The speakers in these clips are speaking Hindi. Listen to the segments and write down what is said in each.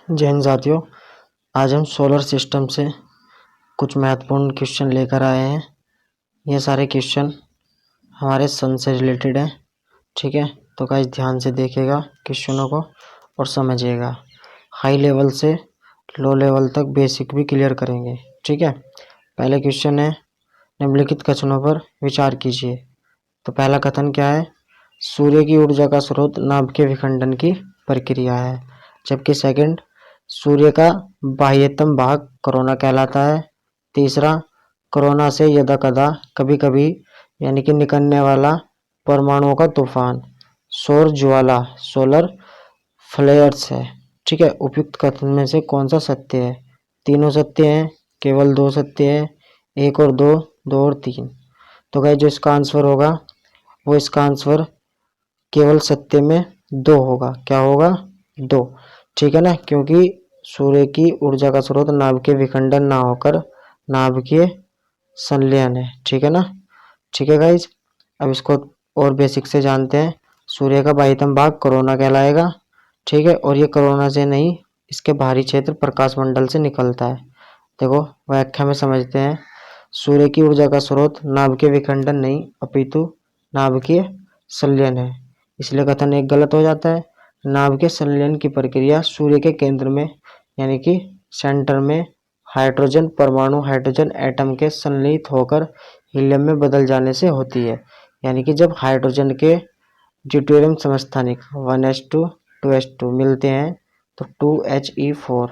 जय हिंद साथियों। आज हम सोलर सिस्टम से कुछ महत्वपूर्ण क्वेश्चन लेकर आए हैं। ये सारे क्वेश्चन हमारे सन से रिलेटेड हैं। ठीक है, तो गाइस ध्यान से देखिएगा क्वेश्चनों को और समझिएगा। हाई लेवल से लो लेवल तक बेसिक भी क्लियर करेंगे। ठीक है, पहले क्वेश्चन है, निम्नलिखित कथनों पर विचार कीजिए। तो पहला कथन क्या है? सूर्य की ऊर्जा का स्रोत नाभ के विखंडन की प्रक्रिया है। जबकि सेकंड, सूर्य का बाह्यतम भाग कोरोना कहलाता है। तीसरा, कोरोना से यदा कदा कभी कभी यानी कि निकलने वाला परमाणुओं का तूफान सौर ज्वाला सोलर फ्लेयर्स है। ठीक है, उपयुक्त कथन में से कौन सा सत्य है? तीनों सत्य हैं, केवल दो सत्य है, एक और दो, दो और तीन। तो गाइस जो इसका आंसर होगा वो इसका आंसर केवल सत्य में दो होगा। क्या होगा? दो। ठीक है ना, क्योंकि सूर्य की ऊर्जा का स्रोत नाभ के विखंडन ना होकर नाभिकीय संलयन है। ठीक है ना। ठीक है गाइज, अब इसको और बेसिक से जानते हैं। सूर्य का बाह्यतम भाग कोरोना कहलाएगा। ठीक है, और ये कोरोना से नहीं, इसके बाहरी क्षेत्र प्रकाश मंडल से निकलता है। देखो व्याख्या में समझते हैं। सूर्य की ऊर्जा का स्रोत नाभ के विखंडन नहीं अपितु नाभिकीय संलयन है, इसलिए कथन एक गलत हो जाता है। नाभ के संलयन की प्रक्रिया सूर्य के केंद्र में यानी कि सेंटर में हाइड्रोजन परमाणु हाइड्रोजन एटम के संलयित होकर हीलियम में बदल जाने से होती है। यानी कि जब हाइड्रोजन के ड्यूटेरियम समस्थानिक 1s2 2s2 मिलते हैं तो 2He4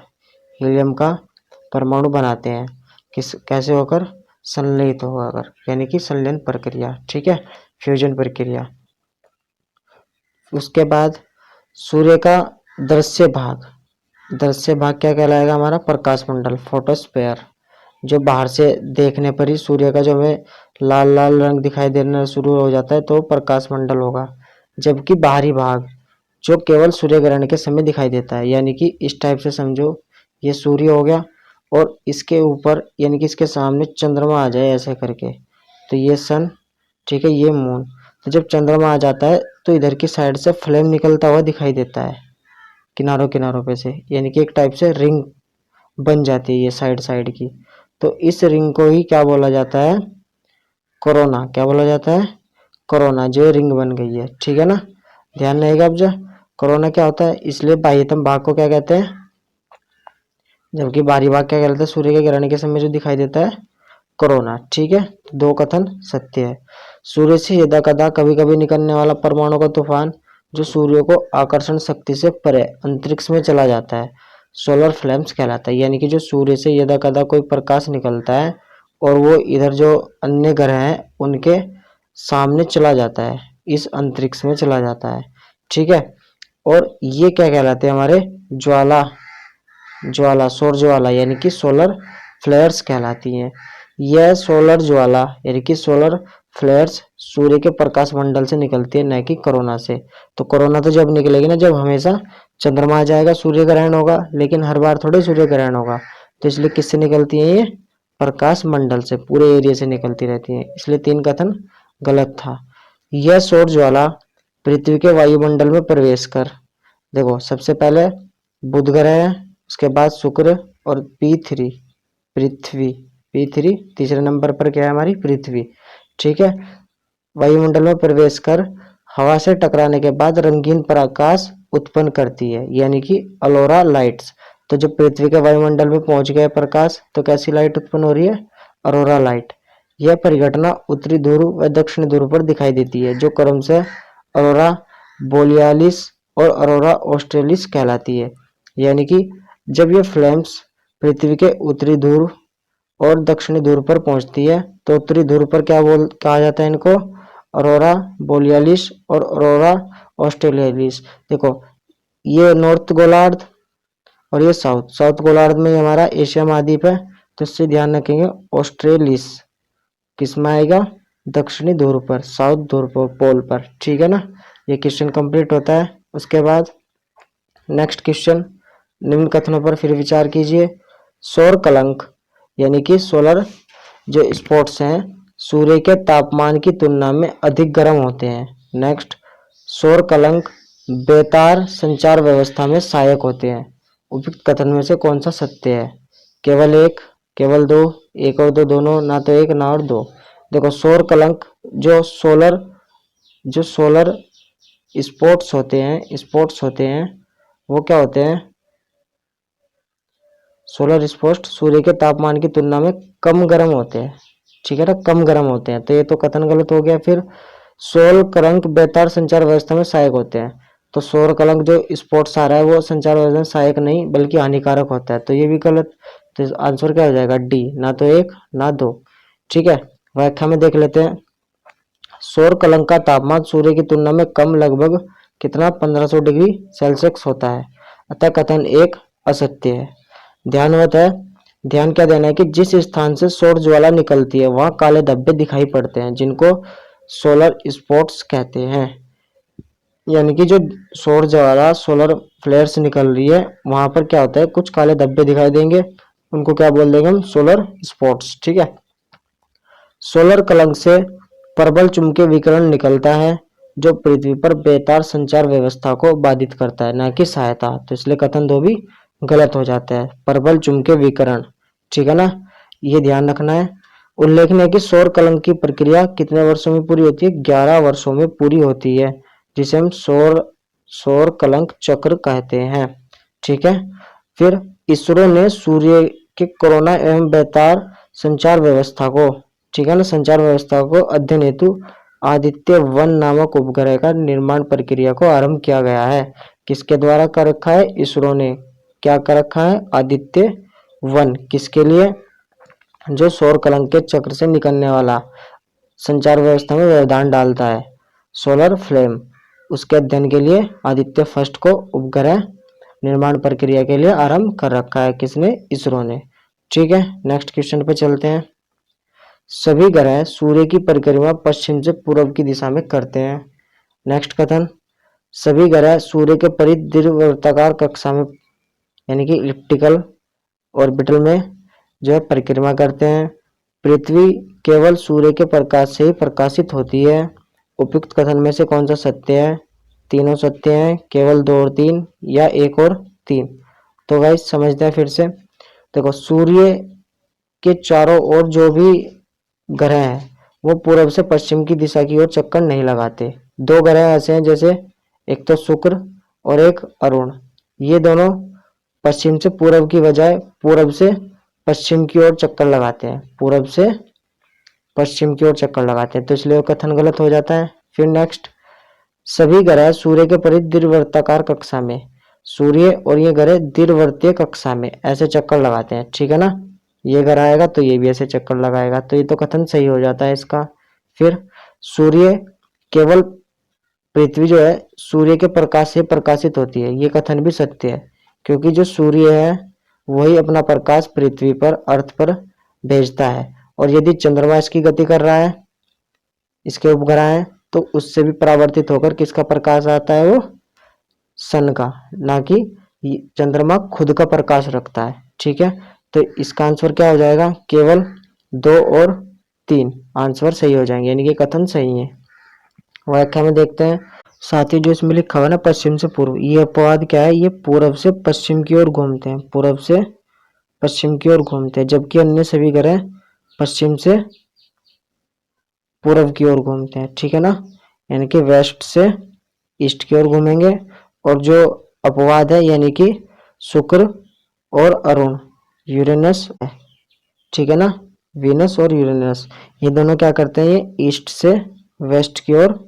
हीलियम का परमाणु बनाते हैं। कैसे होकर? संलयित होकर, यानी कि संलयन प्रक्रिया। ठीक है, फ्यूजन प्रक्रिया। उसके बाद सूर्य का दृश्य भाग क्या कहलाएगा? हमारा प्रकाश मंडल फोटोस्फेयर। जो बाहर से देखने पर ही सूर्य का जो हमें लाल लाल रंग दिखाई देना शुरू हो जाता है तो प्रकाश मंडल होगा। जबकि बाहरी भाग जो केवल सूर्य ग्रहण के समय दिखाई देता है, यानी कि इस टाइप से समझो, ये सूर्य हो गया और इसके ऊपर यानी कि इसके सामने चंद्रमा आ जाए ऐसे करके, तो ये सन। ठीक है, ये मून। तो जब चंद्रमा आ जाता है तो इधर की साइड से फ्लेम निकलता हुआ दिखाई देता है किनारों किनारों पे से, यानी कि एक टाइप से रिंग बन जाती है ये साइड साइड की। तो इस रिंग को ही क्या बोला जाता है? कोरोना। क्या बोला जाता है? कोरोना। जो रिंग बन गई है। ठीक है ना, ध्यान रहेगा। अब जो कोरोना क्या होता है, इसलिए बाह्यतम भाग को क्या कहते हैं, जबकि बाहरी भाग क्या कहलाता है? सूर्य के ग्रहण के समय जो दिखाई देता है, कोरोना। ठीक है, दो कथन सत्य है। सूर्य से यदा कदा कभी कभी निकलने वाला परमाणु का तूफान जो सूर्य को आकर्षण शक्ति से परे अंतरिक्ष में चला जाता है, सोलर फ्लेम्स कहलाता है। यानी कि जो सूर्य से यदा कदा कोई प्रकाश निकलता है और वो इधर जो अन्य ग्रह हैं उनके सामने चला जाता है, इस अंतरिक्ष में चला जाता है। ठीक है, और ये क्या कहलाते हैं? हमारे सौर ज्वाला यानी कि सोलर फ्लेयर्स कहलाती हैं। यह सोलर ज्वाला यानी कि सोलर फ्लेयर्स सूर्य के प्रकाश मंडल से निकलती है, न कि कोरोना से। तो कोरोना तो जब निकलेगी ना, जब हमेशा चंद्रमा आ जाएगा, सूर्य ग्रहण होगा, लेकिन हर बार थोड़े सूर्य ग्रहण होगा। तो इसलिए किससे निकलती है? ये प्रकाश मंडल से, पूरे एरिया से निकलती रहती है। इसलिए तीन कथन गलत था। यह सौर ज्वाला पृथ्वी के वायुमंडल में प्रवेश कर, देखो सबसे पहले बुध ग्रह है, उसके बाद शुक्र और P3 पृथ्वी तीसरे नंबर पर क्या है? हमारी पृथ्वी। ठीक है, वायुमंडल में प्रवेश कर हवा से टकराने के बाद रंगीन प्रकाश उत्पन्न करती है, यानी कि अलोरा लाइट्स। तो जब पृथ्वी के वायुमंडल में पहुंच गया प्रकाश तो कैसी लाइट उत्पन्न हो रही है? अरोरा लाइट। यह परिघटना उत्तरी ध्रुव व दक्षिणी ध्रुव पर दिखाई देती है, जो क्रमशः अरोरा बोरियालिस और अरोरा ऑस्ट्रेलिस कहलाती है। यानी कि जब ये फ्लेम्स पृथ्वी के उत्तरी ध्रुव और दक्षिणी ध्रुव पर पहुंचती है तो उत्तरी ध्रुव पर कहा जाता है इनको? अरोरा बोरियालिस और अरोरा ऑस्ट्रेलियालिस। देखो ये नॉर्थ गोलार्ध और ये साउथ गोलार्ध में हमारा एशिया महाद्वीप है, तो इससे ध्यान रखेंगे। ऑस्ट्रेलिस किस में आएगा? दक्षिणी ध्रुव पर, साउथ ध्रुव पोल पर। ठीक है ना, ये क्वेश्चन कंप्लीट होता है। उसके बाद नेक्स्ट क्वेश्चन, निम्न कथनों पर फिर विचार कीजिए। सौर कलंक यानी कि सोलर जो स्पॉट्स हैं सूर्य के तापमान की तुलना में अधिक गर्म होते हैं। नेक्स्ट, सौर कलंक बेतार संचार व्यवस्था में सहायक होते हैं। उपयुक्त कथन में से कौन सा सत्य है? केवल एक, केवल दो, एक और दो दोनों, ना तो एक ना और दो। देखो सौर कलंक, जो सोलर स्पॉट्स होते हैं वो क्या होते हैं? सोलर स्पॉट सूर्य के तापमान की तुलना में कम गर्म होते हैं, ठीक है ना, कम गर्म होते हैं, तो ये तो कथन गलत हो गया। फिर सौर कलंक बेतार संचार व्यवस्था में सहायक होते हैं, तो सौर कलंक जो स्पॉट्स आ रहा है वो संचार व्यवस्था में सहायक नहीं बल्कि हानिकारक होता है, तो ये भी गलत। तो आंसर क्या हो जाएगा? डी, ना तो एक ना दो। ठीक है, व्याख्या में देख लेते हैं। सौर कलंक का तापमान सूर्य की तुलना में कम, लगभग कितना? 1500 डिग्री सेल्सियस होता है, अतः कथन एक असत्य है। ध्यानवत है, ध्यान क्या देना है कि जिस स्थान से सौर ज्वाला निकलती है वहां काले धब्बे दिखाई पड़ते हैं, जिनको सोलर स्पॉट्स कहते हैं। यानी कि जो सौर ज्वाला, सोलर फ्लेयर्स निकल रही है वहां पर क्या होता है? कुछ काले धब्बे दिखाई देंगे, उनको क्या बोल देंगे हम? Solar spots. ठीक है, सोलर कलंक से प्रबल चुंबकीय विकिरण निकलता है जो पृथ्वी पर बेतार संचार व्यवस्था को बाधित करता है, न कि सहायता, तो इसलिए कथन दो भी गलत हो जाता है। प्रबल चुंबकीय विकिरण, ठीक है ना, ये ध्यान रखना है। उल्लेखनीय है कि सौर कलंक की प्रक्रिया कितने वर्षों में पूरी होती है? 11 वर्षों में पूरी होती है, जिसे हम सौर कलंक चक्र कहते हैं। ठीक है, फिर इसरो ने सूर्य के कोरोना एवं बेतार संचार व्यवस्था को, ठीक है ना, संचार व्यवस्था को अध्ययन हेतु आदित्य 1 नामक उपग्रह का निर्माण प्रक्रिया को आरंभ किया गया है। किसके द्वारा कर रखा है? इसरो ने क्या कर रखा है? आदित्य 1। किसके लिए? जो सौर कलंक के चक्र से निकलने वाला संचार व्यवस्था में व्यवधान डालता है, सोलर फ्लेम, उसके अध्ययन के लिए आदित्य फर्स्ट को उपग्रह निर्माण प्रक्रिया के लिए आरंभ कर रखा है। किसने? इसरो ने। ठीक है, नेक्स्ट क्वेश्चन पे चलते हैं। सभी ग्रह सूर्य की परिक्रमा पश्चिम से पूर्व की दिशा में करते हैं। नेक्स्ट कथन, सभी ग्रह सूर्य के परिधि दीर्घवृत्ताकार कक्षा में यानी कि इलिप्टिकल ऑर्बिटल में जो है परिक्रमा करते हैं। पृथ्वी केवल सूर्य के प्रकाश से ही प्रकाशित होती है। उपयुक्त कथन में से कौन सा सत्य है? तीनों सत्य हैं, केवल 2 और 3, या 1 और 3? तो गाइस समझते हैं फिर से। देखो सूर्य के चारों ओर जो भी ग्रह हैं वो पूर्व से पश्चिम की दिशा की ओर चक्कर नहीं लगाते। 2 ग्रह ऐसे हैं, जैसे एक तो शुक्र और एक अरुण, ये दोनों पश्चिम से पूर्व की बजाय पूर्व से पश्चिम की ओर चक्कर लगाते हैं, पूर्व से पश्चिम की ओर चक्कर लगाते हैं, तो इसलिए कथन गलत हो जाता है। फिर नेक्स्ट, सभी ग्रह सूर्य के परिधि दीर्घवृत्ताकार कक्षा में, सूर्य और ये ग्रह दीर्घवृत्तीय कक्षा में ऐसे चक्कर लगाते हैं, ठीक है ना, ये ग्रह आएगा तो ये भी ऐसे चक्कर लगाएगा, तो ये तो कथन सही हो जाता है इसका। फिर सूर्य केवल, पृथ्वी जो है सूर्य के प्रकाश से प्रकाशित होती है, ये कथन भी सत्य है, क्योंकि जो सूर्य है वही अपना प्रकाश पृथ्वी पर, अर्थ पर भेजता है, और यदि चंद्रमा इसकी गति कर रहा है, इसके उपग्रह है, तो उससे भी परावर्तित होकर किसका प्रकाश आता है? वो सन का, ना कि चंद्रमा खुद का प्रकाश रखता है। ठीक है, तो इसका आंसर क्या हो जाएगा? केवल 2 और 3 आंसर सही हो जाएंगे, यानी कि कथन सही है। व्याख्या में देखते हैं। साथ ही जो इसमें लिखा हुआ है ना पश्चिम से पूर्व, ये अपवाद क्या है? ये पूर्व से पश्चिम की ओर घूमते हैं, पूर्व से पश्चिम की ओर घूमते हैं, जबकि अन्य सभी ग्रह पश्चिम से पूर्व की ओर घूमते हैं, ठीक है ना, यानी कि वेस्ट से ईस्ट की ओर घूमेंगे। और जो अपवाद है यानी कि शुक्र और अरुण, यूरेनस, ठीक है ना, वीनस और यूरेनस, ये दोनों क्या करते हैं? ये ईस्ट से वेस्ट की ओर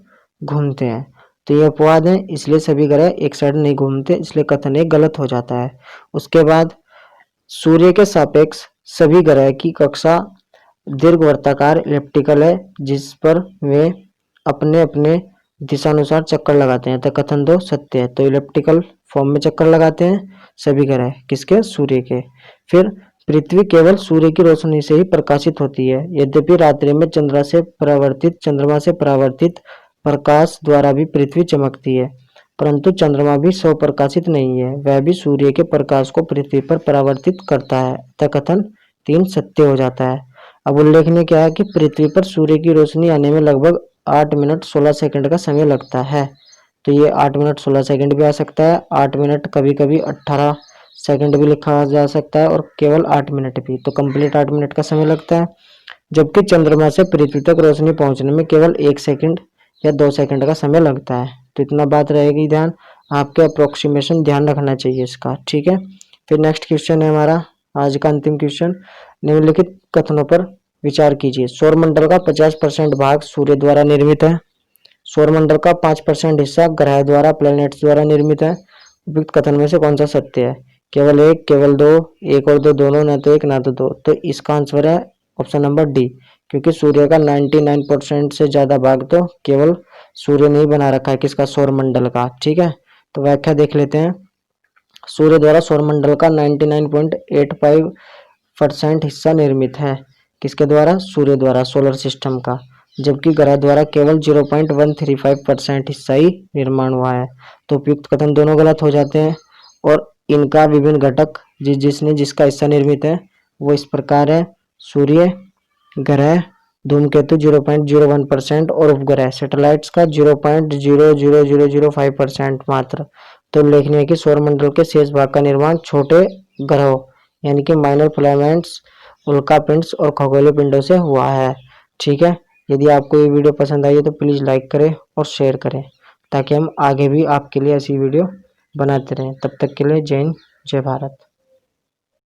घूमते हैं, तो ये अपवाद है, इसलिए सभी ग्रह एक साइड नहीं घूमते, इसलिए कथन एक गलत हो जाता है। उसके बाद सूर्य के सापेक्ष सभी ग्रह की कक्षा दीर्घवृत्ताकार इलिप्टिकल है, जिस पर वे अपने अपने दिशानुसार चक्कर लगाते हैं, तो कथन 2 सत्य है, तो इलिप्टिकल फॉर्म में चक्कर लगाते हैं सभी ग्रह, किसके? सूर्य के। फिर पृथ्वी केवल सूर्य की रोशनी से ही प्रकाशित होती है, यद्यपि रात्रि में चंद्रमा से परावर्तित प्रकाश द्वारा भी पृथ्वी चमकती है, परंतु चंद्रमा भी स्वप्रकाशित नहीं है, वह भी सूर्य के प्रकाश को पृथ्वी पर परावर्तित करता है, तो कथन 3 सत्य हो जाता है। अब उल्लेखनीय क्या है कि पृथ्वी पर सूर्य की रोशनी आने में लगभग 8 मिनट 16 सेकंड का समय लगता है, तो ये 8 मिनट 16 सेकंड भी आ सकता है, 8 मिनट कभी कभी 18 सेकंड भी लिखा जा सकता है और केवल 8 मिनट भी, तो कंप्लीट 8 मिनट का समय लगता है। जबकि चंद्रमा से पृथ्वी तक रोशनी पहुंचने में केवल 1 सेकंड या 2 सेकंड का समय लगता है। तो इतना बात रहेगी ध्यान, आपके अप्रोक्सीमेशन ध्यान रखना चाहिए इसका, ठीक है। फिर नेक्स्ट क्वेश्चन है हमारा आज का अंतिम क्वेश्चन। निम्नलिखित कथनों पर विचार कीजिए। सौरमंडल का 50% भाग सूर्य द्वारा निर्मित है। सौरमंडल का 5% हिस्सा ग्रह द्वारा, प्लैनेट्स द्वारा निर्मित है। उपयुक्त कथन में से कौन सा सत्य है? केवल एक, केवल दो, एक और दो, दोनों, ना तो एक ना तो दो। तो इसका आंसर है ऑप्शन नंबर डी, क्योंकि सूर्य का 99% से ज्यादा भाग तो केवल सूर्य ने ही बना रखा है, किसका? सौरमंडल का, ठीक है। तो व्याख्या देख लेते हैं। सूर्य द्वारा सौरमंडल का 99.85% हिस्सा निर्मित है। किसके द्वारा? सूर्य द्वारा, सोलर सिस्टम का। जबकि ग्रह द्वारा केवल 0.135% हिस्सा ही निर्माण हुआ है। तो उपयुक्त कथन दोनों गलत हो जाते हैं और इनका विभिन्न घटक जिसका हिस्सा निर्मित है वो इस प्रकार है। सूर्य, ग्रह, धूमकेतु 0.01% और उपग्रह सैटेलाइट्स का 0.00005% मात्र। तो उल्लेखनीय है कि सौरमंडल के शेष भाग का निर्माण छोटे ग्रहों यानी कि माइनर प्लैनेट्स, उल्कापिंड्स और खगोलीय पिंडों से हुआ है, ठीक है। यदि आपको ये वीडियो पसंद आई है तो प्लीज़ लाइक करें और शेयर करें, ताकि हम आगे भी आपके लिए ऐसी वीडियो बनाते रहें। तब तक के लिए जय हिंद, जय भारत।